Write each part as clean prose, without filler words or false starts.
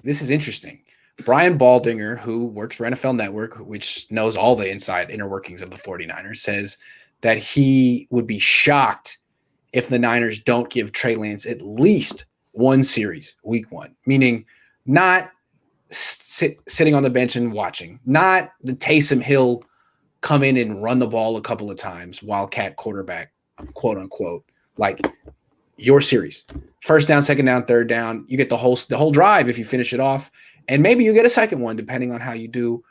this is interesting. Brian Baldinger, who works for NFL Network, which knows all the inside inner workings of the 49ers, says that he would be shocked if the Niners don't give Trey Lance at least one series week one, meaning not sitting on the bench and watching, not the Taysom Hill come in and run the ball a couple of times, wildcat quarterback, quote unquote, like your series. First down, second down, third down, you get the whole drive if you finish it off, and maybe you get a second one depending on how you do.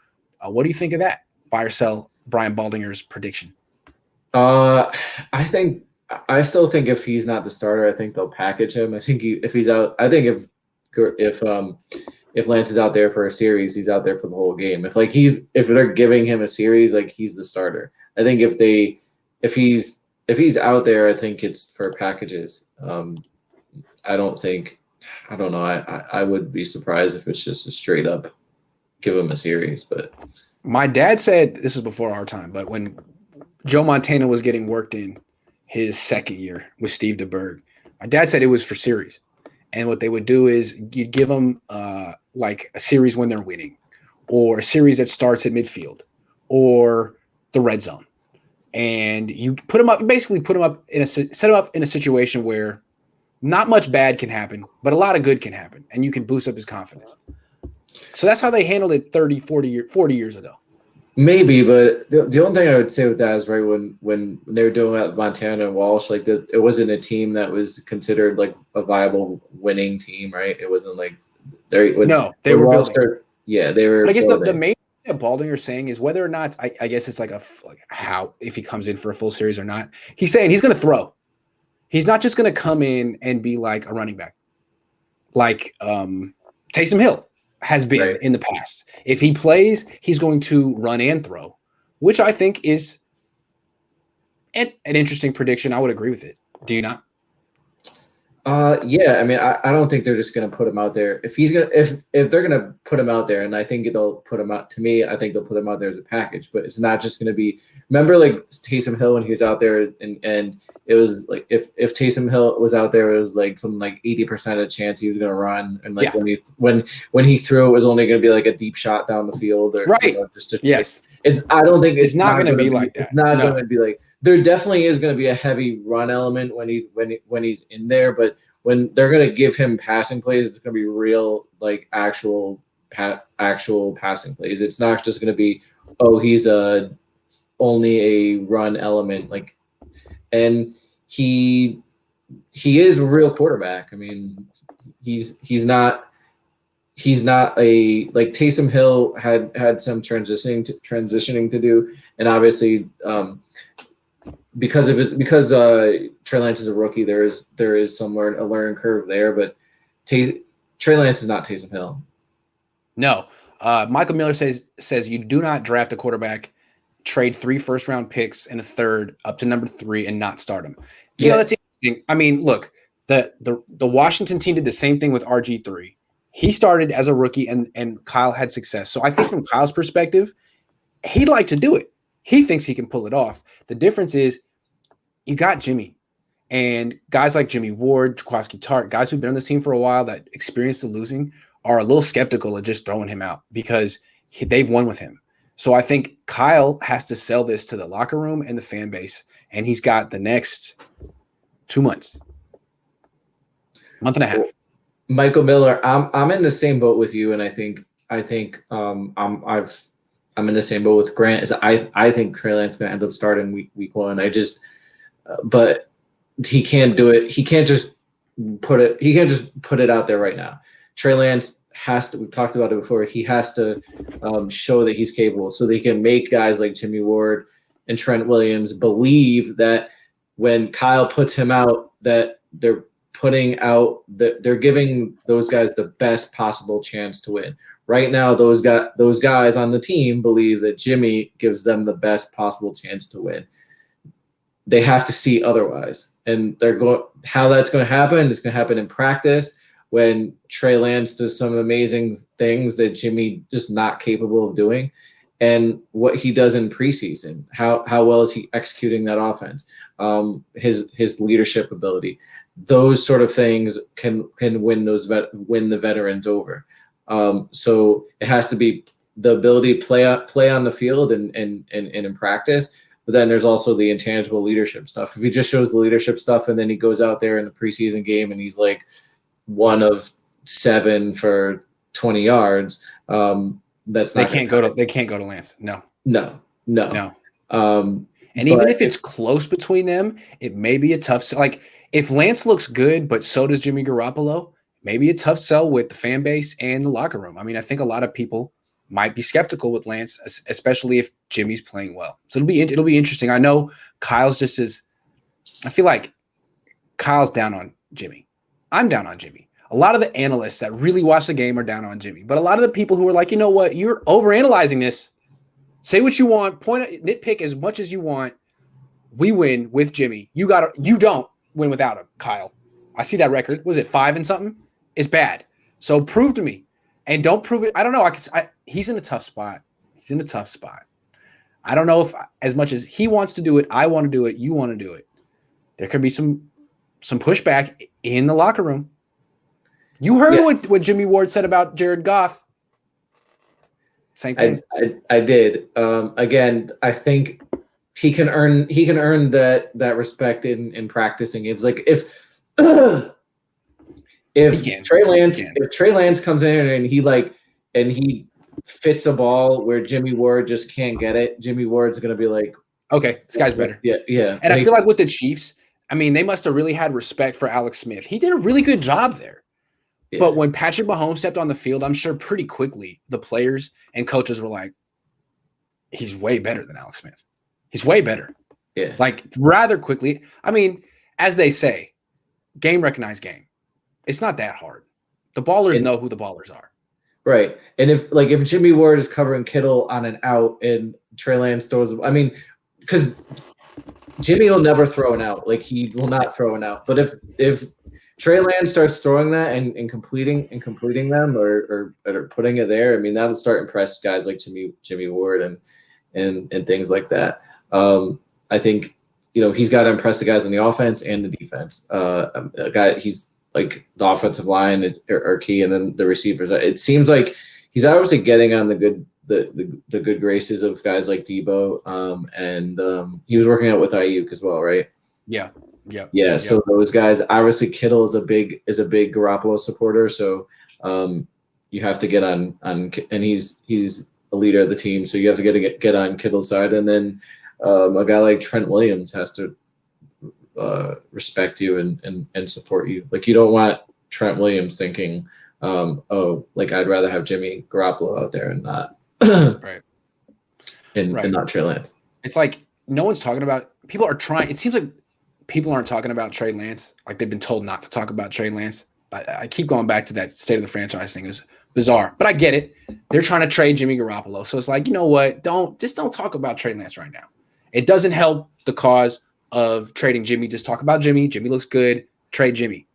What do you think of that? Buy or sell Brian Baldinger's prediction? I still think if he's not the starter, I think they'll package him. I think if he's out, I think if Lance is out there for a series, he's out there for the whole game. If they're giving him a series, like he's the starter. I think if he's out there, I think it's for packages. I don't know. I would be surprised if it's just a straight up give him a series. But my dad said, this is before our time, but when Joe Montana was getting worked in his second year with Steve DeBerg, my dad said it was for series. And what they would do is you'd give them like a series when they're winning, or a series that starts at midfield, or the red zone. And you put them up, basically set them up in a situation where not much bad can happen, but a lot of good can happen, and you can boost up his confidence. So that's how they handled it 30, 40 years ago. Maybe, but the only thing I would say with that is right when they were doing that, Montana and Walsh, like it wasn't a team that was considered like a viable winning team, right? It wasn't like they were building. Yeah, they were. But I guess the main thing that Baldinger is saying is whether or not I guess it's like how if he comes in for a full series or not. He's saying he's going to throw. He's not just going to come in and be like a running back, like Taysom Hill has been in the past. If he plays, he's going to run and throw, which I think is an interesting prediction. I would agree with it. Do you not? Yeah. I mean, I don't think they're just going to put him out there. If they're going to put him out there, and I think they'll put him out. To me, I think they'll put him out there as a package. But it's not just going to be. Remember, like Taysom Hill when he was out there, and it was like if Taysom Hill was out there, it was like something like 80% of chance he was going to run, and like when he threw, it was only going to be like a deep shot down the field, or right. Yes. I don't think it's not going to be like that. It's not going to be like. There definitely is going to be a heavy run element when he's in there, but when they're going to give him passing plays, it's going to be real, like actual passing plays. It's not just going to be, oh, he's only a run element, like, and he is a real quarterback. I mean, he's not a like Taysom Hill had some transitioning to do, and obviously because Trey Lance is a rookie, there is somewhere a learning curve there, but Trey Lance is not Taysom Hill. No, Michael Miller says you do not draft a quarterback, trade 3 first-round picks and a third up to number 3 and not start him. You know, that's interesting. I mean, look, the Washington team did the same thing with RG3. He started as a rookie, and Kyle had success. So I think from Kyle's perspective, he'd like to do it. He thinks he can pull it off. The difference is you got Jimmy, and guys like Jimmy Ward, Jaquiski Tartt, guys who've been on this team for a while that experienced the losing are a little skeptical of just throwing him out because they've won with him. So I think Kyle has to sell this to the locker room and the fan base, and he's got the next 2 months, month and a half. Michael Miller, I'm in the same boat with you, and I think I'm in the same boat with Grant. Is I think Trey Lance is going to end up starting week 1. But he can't do it. He can't just put it out there right now. Trey Lance has to. We've talked about it before. He has to show that he's capable, so that he can make guys like Jimmy Ward and Trent Williams believe that when Kyle puts him out, that they're giving those guys the best possible chance to win. Right now, those guys on the team believe that Jimmy gives them the best possible chance to win. They have to see otherwise, and how that's going to happen is going to happen in practice when Trey Lance does some amazing things that Jimmy just not capable of doing, and what he does in preseason. How well is he executing that offense? His leadership ability. Those sort of things can win the veterans over. So it has to be the ability to play on the field and in practice. But then there's also the intangible leadership stuff. If he just shows the leadership stuff and then he goes out there in the preseason game and he's like 1 of 7 for 20 yards, that's not. They can't go to Lance. No. And even if it's close between them, it may be a tough. Like if Lance looks good, but so does Jimmy Garoppolo, maybe a tough sell with the fan base and the locker room. I mean, I think a lot of people might be skeptical with Lance, especially if Jimmy's playing well. So it'll be interesting. I know Kyle's just as. I feel like Kyle's down on Jimmy. I'm down on Jimmy. A lot of the analysts that really watch the game are down on Jimmy, but a lot of the people who are like, you know what, you're overanalyzing this. Say what you want, nitpick as much as you want. We win with Jimmy. You don't win without him, Kyle. I see that record. Was it 5 and something? It's bad. So prove to me, and don't prove it. I don't know. He's in a tough spot. I don't know if as much as he wants to do it, I want to do it. You want to do it. There could be some pushback in the locker room. You heard what Jimmy Ward said about Jared Goff. Same thing. I did. Again, I think he can earn that respect in practicing. It's like if Trey Lance comes in and he fits a ball where Jimmy Ward just can't get it, Jimmy Ward's gonna be like, okay, this guy's better. Yeah. And I feel like with the Chiefs, I mean, they must have really had respect for Alex Smith. He did a really good job there. Yeah. But when Patrick Mahomes stepped on the field, I'm sure pretty quickly the players and coaches were like, he's way better than Alex Smith. He's way better. Yeah. Like rather quickly. I mean, as they say, game recognized game. It's not that hard. The ballers know who the ballers are. Right. And if Jimmy Ward is covering Kittle on an out and Trey Lance throws, I mean, because Jimmy will never throw an out. Like he will not throw an out. But if Trey Lance starts throwing that and completing them or putting it there, I mean, that'll start impress guys like Jimmy Ward and things like that. I think, he's got to impress the guys on the offense and the defense. He's like the offensive line are key, and then the receivers. It seems like he's obviously getting on the good graces of guys like Debo, and he was working out with Ayuk as well, right? Yeah. So those guys, obviously Kittle is a big Garoppolo supporter, so you have to get on, and he's a leader of the team, so you have to get on Kittle's side, and then a guy like Trent Williams has to respect you and support you. Like you don't want Trent Williams thinking, like I'd rather have Jimmy Garoppolo out there and not right. and not Trey Lance. It's like no one's talking about. People are trying. It seems like people aren't talking about Trey Lance. Like they've been told not to talk about Trey Lance. I keep going back to that state of the franchise thing. Is bizarre, but I get it. They're trying to trade Jimmy Garoppolo, so it's like, you know what? Don't talk about Trey Lance right now. It doesn't help the cause of trading Jimmy. Just talk about Jimmy. Jimmy looks good. Trade Jimmy.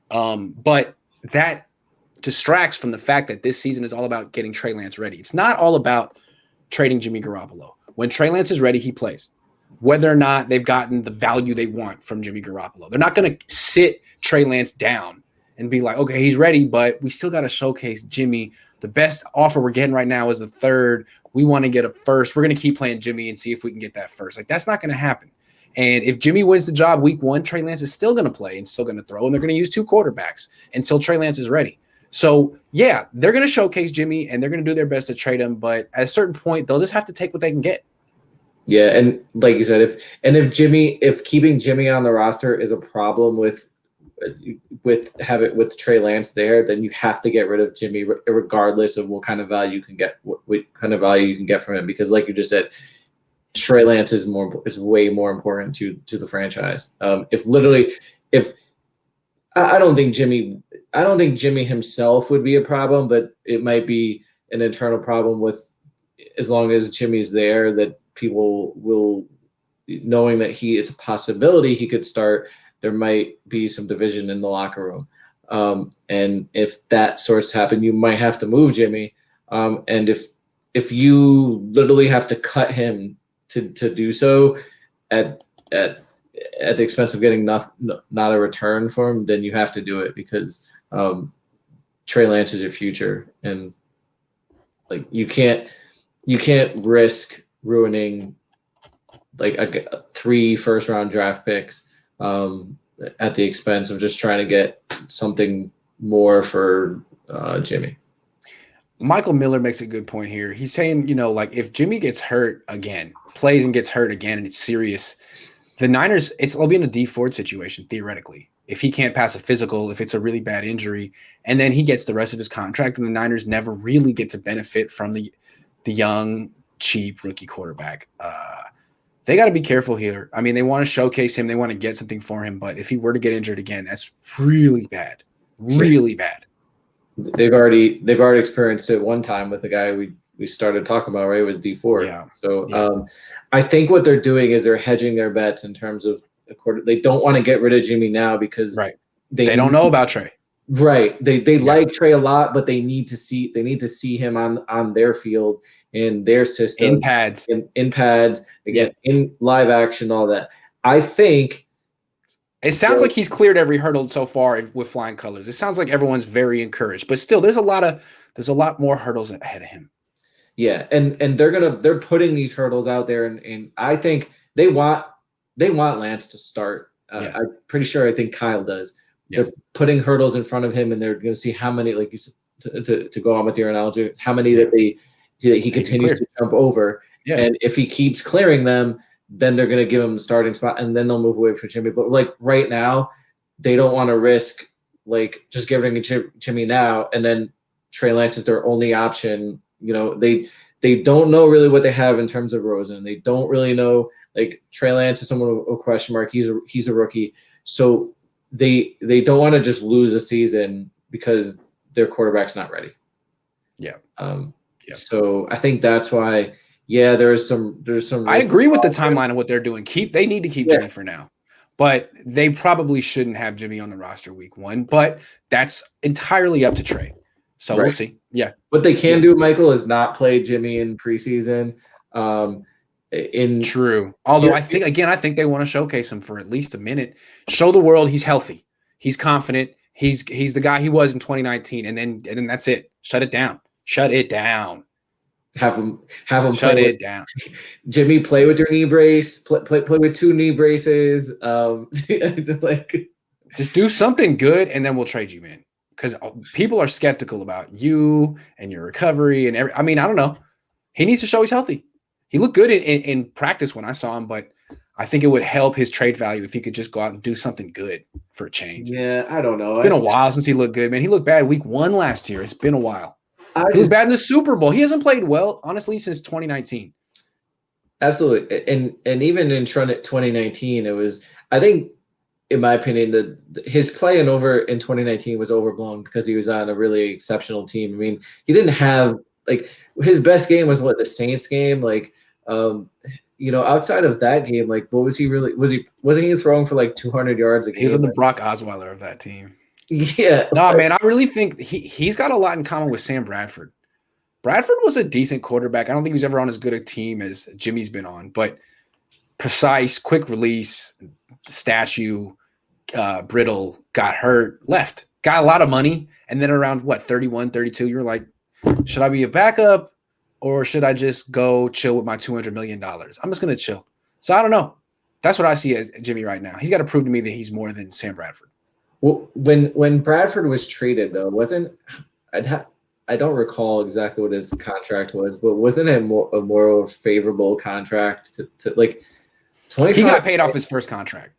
But that distracts from the fact that this season is all about getting Trey Lance ready. It's not all about trading Jimmy Garoppolo. When Trey Lance is ready, he plays. Whether or not they've gotten the value they want from Jimmy Garoppolo. They're not going to sit Trey Lance down and be like, okay, he's ready, but we still got to showcase Jimmy. The best offer we're getting right now is the third. We want to get a first. We're going to keep playing Jimmy and see if we can get that first. Like, that's not going to happen. And if Jimmy wins the job week 1, Trey Lance is still going to play and still going to throw, and they're going to use 2 quarterbacks until Trey Lance is ready. So, yeah, they're going to showcase Jimmy, and they're going to do their best to trade him, but at a certain point, they'll just have to take what they can get. Yeah, and like you said, if keeping Jimmy on the roster is a problem with Trey Lance there, then you have to get rid of Jimmy regardless of what kind of value you can get, what kind of value you can get from him, because like you just said, Trey Lance is way more important to the franchise. I don't think Jimmy himself would be a problem, but it might be an internal problem with, as long as Jimmy's there, that people will, knowing that it's a possibility he could start, there might be some division in the locker room. And if that sorts happen, you might have to move Jimmy. And if you literally have to cut him to do so at the expense of getting not a return for him, then you have to do it, because Trey Lance is your future, and like you can't risk ruining like 3 first-round draft picks at the expense of just trying to get something more for Jimmy. Michael Miller makes a good point here. He's saying, like if Jimmy gets hurt again, plays and gets hurt again, and it's serious, the Niners, it'll be in a Dee Ford situation, theoretically. If he can't pass a physical, if it's a really bad injury, and then he gets the rest of his contract, and the Niners never really get to benefit from the young, cheap rookie quarterback. They got to be careful here. I mean, they want to showcase him. They want to get something for him. But if he were to get injured again, that's really bad. Really bad. They've already experienced it one time with the guy we started talking about, right? It was Dee Ford. Yeah. So I think what they're doing is they're hedging their bets in terms of the quarter. They don't want to get rid of Jimmy now because they don't know about Trey. Right. They like Trey a lot, but they need to see him on their field, in their system, in pads, again, in live action, all that. I think it sounds like he's cleared every hurdle so far with flying colors. It sounds like everyone's very encouraged, but still there's a lot more hurdles ahead of him. Yeah, and they're putting these hurdles out there, and I think they want Lance to start. Yes. I'm pretty sure. I think Kyle does. Yes. They're putting hurdles in front of him, and they're going to see how many, like you said, to go on with your analogy, how many that he continues to jump over. Yeah. And if he keeps clearing them, then they're going to give him the starting spot, and then they'll move away from Jimmy. But like right now, they don't want to risk like just giving Jimmy now, and then Trey Lance is their only option. They don't know really what they have in terms of Rosen. They don't really know. Like Trey Lance is someone with a question mark. He's a rookie, so they don't want to just lose a season because their quarterback's not ready. Yeah. So I think that's why. Yeah, there's some. I agree with the timeline of what they're doing. They need to keep Jimmy for now, but they probably shouldn't have Jimmy on the roster week 1. But that's entirely up to Trey. So we'll see. Yeah. What they can do, Michael, is not play Jimmy in preseason. True. Although I think they want to showcase him for at least a minute. Show the world he's healthy. He's confident. He's the guy he was in 2019, and then that's it. Shut it down. Have him shut it down. Jimmy, play with your knee brace. Play with 2 knee braces. Just do something good, and then we'll trade you, man. Because people are skeptical about you and your recovery and I don't know. He needs to show he's healthy. He looked good in practice when I saw him, but I think it would help his trade value if he could just go out and do something good for a change. Yeah, I don't know. It's been a while since he looked good, man. He looked bad week 1 last year. It's been a while. He was bad in the Super Bowl. He hasn't played well, honestly, since 2019. Absolutely. And even in 2019, it was, I think, in my opinion, his play in 2019 was overblown because he was on a really exceptional team. I mean, he didn't have his best game was the Saints game. Outside of that game, what was he really? Wasn't he throwing for 200 yards a game? He was on the Brock Osweiler of that team. Yeah. No, man, I really think he's got a lot in common with Sam Bradford. Bradford was a decent quarterback. I don't think he was ever on as good a team as Jimmy's been on, but precise, quick release, statue, brittle, got hurt, left, got a lot of money. And then around 31, 32, you're like, should I be a backup or should I just go chill with my $200 million? I'm just going to chill. So I don't know. That's what I see as Jimmy right now. He's got to prove to me that he's more than Sam Bradford. Well, when Bradford was traded, though, I don't recall exactly what his contract was, but wasn't it a more favorable contract to 25? He got paid off his first contract.